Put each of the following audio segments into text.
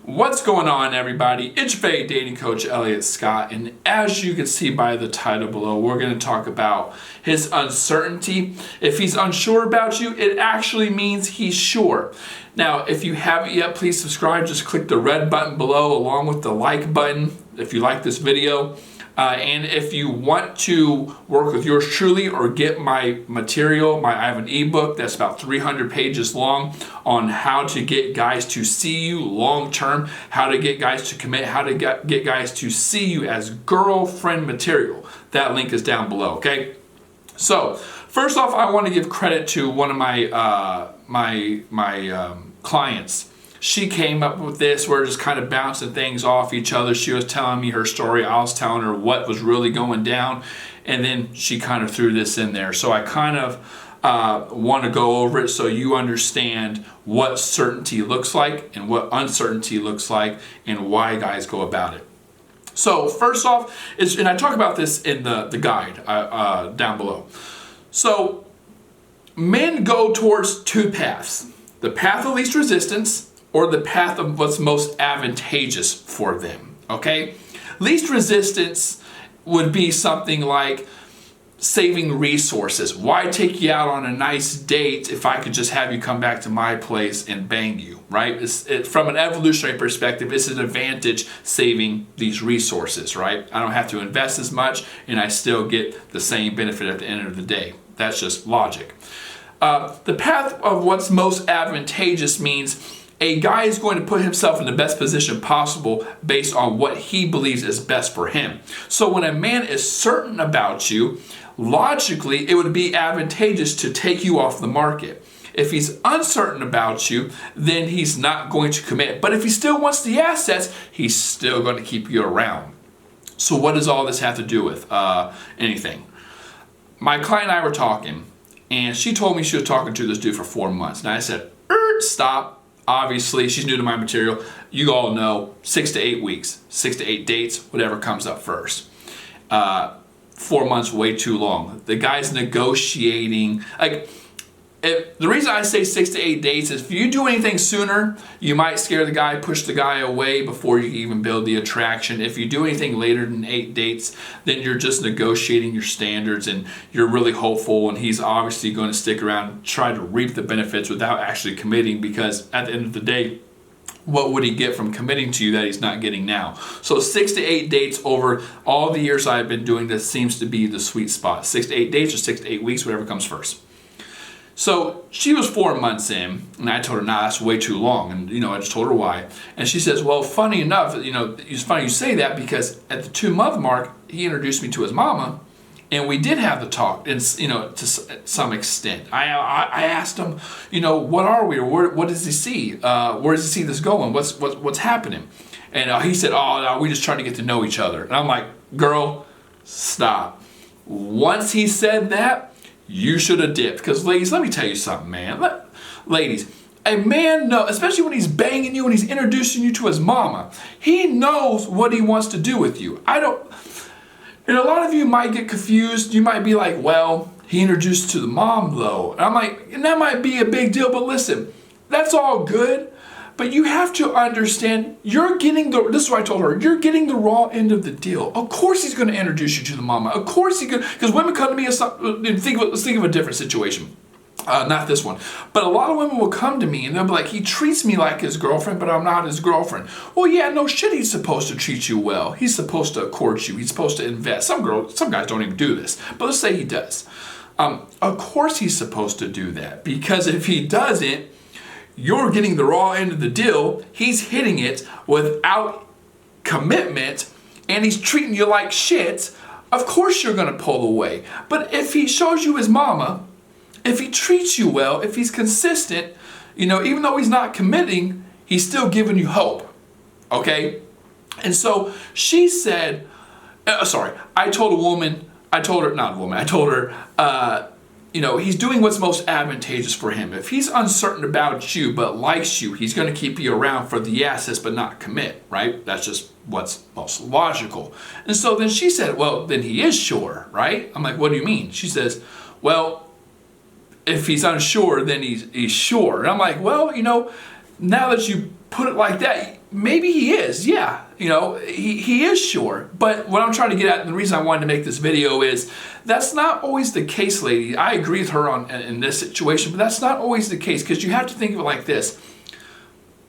What's going on, everybody? It's your favorite dating coach, Elliot Scott, and as you can see by the title below, we're going to talk about his uncertainty. If he's unsure about you, it actually means he's sure. Now, if you haven't yet, please subscribe. Just click the red button below along with the like button if you like this video. And if you want to work with yours truly or get my material, I have an ebook that's about 300 pages long on how to get guys to see you long term, how to get guys to commit, how to get guys to see you as girlfriend material. That link is down below, okay? So, first off, I want to give credit to one of my clients. She came up with this. We're just kind of bouncing things off each other. She was telling me her story. I was telling her what was really going down. And then she kind of threw this in there. So I kind of want to go over it so you understand what certainty looks like and what uncertainty looks like and why guys go about it. So first off, and I talk about this in the guide down below. So men go towards two paths. The path of least resistance or the path of what's most advantageous for them, okay? Least resistance would be something like saving resources. Why take you out on a nice date if I could just have you come back to my place and bang you, right? From an evolutionary perspective, it's an advantage saving these resources, right? I don't have to invest as much and I still get the same benefit at the end of the day. That's just logic. The path of what's most advantageous means a guy is going to put himself in the best position possible based on what he believes is best for him. So when a man is certain about you, logically, it would be advantageous to take you off the market. If he's uncertain about you, then he's not going to commit. But if he still wants the assets, he's still going to keep you around. So what does all this have to do with anything? My client and I were talking, and she told me she was talking to this dude for 4 months. And I said, stop. Obviously, she's new to my material. You all know 6 to 8 weeks, 6 to 8 dates, whatever comes up first. 4 months, way too long. The guy's negotiating. The reason I say 6 to 8 dates is if you do anything sooner, you might scare the guy, push the guy away before you even build the attraction. If you do anything later than 8 dates, then you're just negotiating your standards and you're really hopeful, and he's obviously going to stick around and try to reap the benefits without actually committing, because at the end of the day, what would he get from committing to you that he's not getting now? So 6 to 8 dates over all the years I've been doing this seems to be the sweet spot. 6 to 8 dates or 6 to 8 weeks, whatever comes first. So she was 4 months in, and I told her, nah, that's way too long. And, I just told her why. And she says, well, funny enough, it's funny you say that, because at the 2-month mark, he introduced me to his mama, and we did have the talk, and, to some extent. I asked him, what are we, or what does he see? Where does he see this going? What's happening? And he said, oh, no, we just trying to get to know each other. And I'm like, girl, stop. Once he said that, you should have dipped. Because ladies, let me tell you something, man. Ladies, a man knows, especially when he's banging you and he's introducing you to his mama, he knows what he wants to do with you. And a lot of you might get confused. You might be like, well, he introduced to the mom though. And I'm like, and that might be a big deal, but listen, that's all good. But you have to understand, this is what I told her, you're getting the raw end of the deal. Of course he's going to introduce you to the mama. Of course he's going to, because women come to me, let's think of a different situation. Not this one. But a lot of women will come to me and they'll be like, he treats me like his girlfriend, but I'm not his girlfriend. Well, yeah, no shit, he's supposed to treat you well. He's supposed to court you. He's supposed to invest. Some guys don't even do this, but let's say he does. Of course he's supposed to do that, because if he doesn't, you're getting the raw end of the deal. He's hitting it without commitment, and he's treating you like shit. Of course you're going to pull away. But if he shows you his mama, if he treats you well, if he's consistent, even though he's not committing, he's still giving you hope. Okay? And so she said, I told her, he's doing what's most advantageous for him. If he's uncertain about you but likes you, he's going to keep you around for the assets but not commit, right? That's just what's most logical. And so then she said, well, then he is sure, right? I'm like, what do you mean? She says, well, if he's unsure, then he's sure. And I'm like, well, now that you put it like that, maybe he is, yeah. You know, he is sure. But what I'm trying to get at, and the reason I wanted to make this video is, that's not always the case, lady. I agree with her in this situation, but that's not always the case, because you have to think of it like this.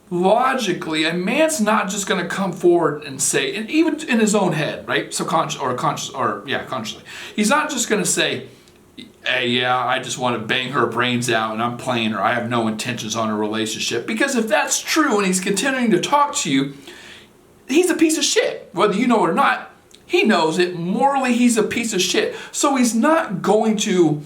Logically, a man's not just going to come forward and say, and even in his own head, right? Consciously. He's not just going to say, hey, yeah, I just want to bang her brains out and I'm playing her. I have no intentions on a relationship. Because if that's true and he's continuing to talk to you, he's a piece of shit. Whether you know it or not, he knows it. Morally, he's a piece of shit. So he's not going to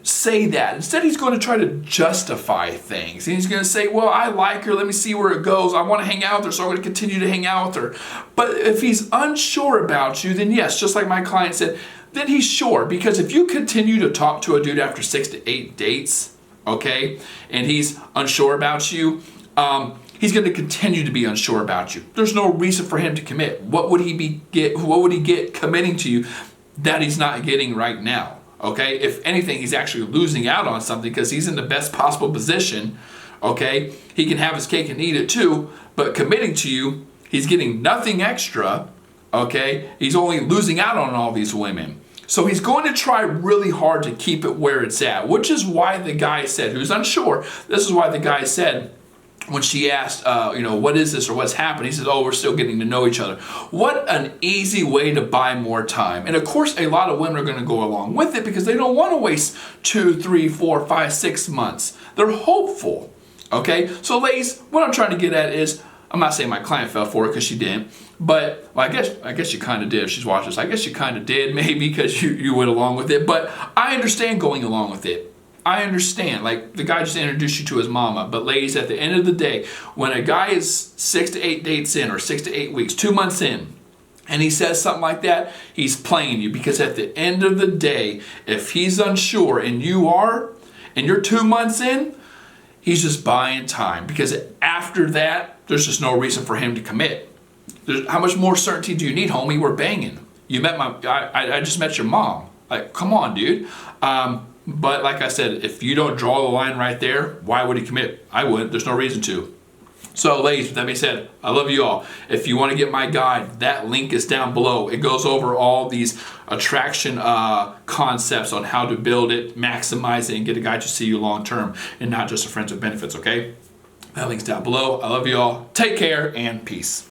say that. Instead, he's going to try to justify things. And he's going to say, well, I like her. Let me see where it goes. I want to hang out with her, so I'm going to continue to hang out with her. But if he's unsure about you, then yes, just like my client said, then he's sure. Because if you continue to talk to a dude after 6 to 8 dates, okay, and he's unsure about you, he's going to continue to be unsure about you. There's no reason for him to commit. What would he get committing to you that he's not getting right now? Okay, if anything, he's actually losing out on something because he's in the best possible position. Okay, he can have his cake and eat it too, but committing to you, he's getting nothing extra. Okay, he's only losing out on all these women. So he's going to try really hard to keep it where it's at, which is why the guy said, who's unsure, this is why the guy said, when she asked, what is this or what's happening? He says, oh, we're still getting to know each other. What an easy way to buy more time. And of course, a lot of women are going to go along with it because they don't want to waste 2, 3, 4, 5, 6 months. They're hopeful. Okay? So ladies, what I'm trying to get at is, I'm not saying my client fell for it because she didn't, but well, I guess you kind of did if she's watching this. I guess you kind of did maybe because you went along with it. But I understand going along with it. I understand, like the guy just introduced you to his mama, but ladies, at the end of the day, when a guy is 6 to 8 dates in, or 6 to 8 weeks, 2 months in, and he says something like that, he's playing you, because at the end of the day, if he's unsure and you are, and you're 2 months in, he's just buying time, because after that, there's just no reason for him to commit. How much more certainty do you need, homie? We're banging. You met I just met your mom. Like, come on, dude. But like I said, if you don't draw the line right there, why would he commit? I wouldn't. There's no reason to. So ladies, with that being said, I love you all. If you want to get my guide, that link is down below. It goes over all these attraction concepts on how to build it, maximize it, and get a guide to see you long term and not just a friends with benefits, okay? That link's down below. I love you all. Take care and peace.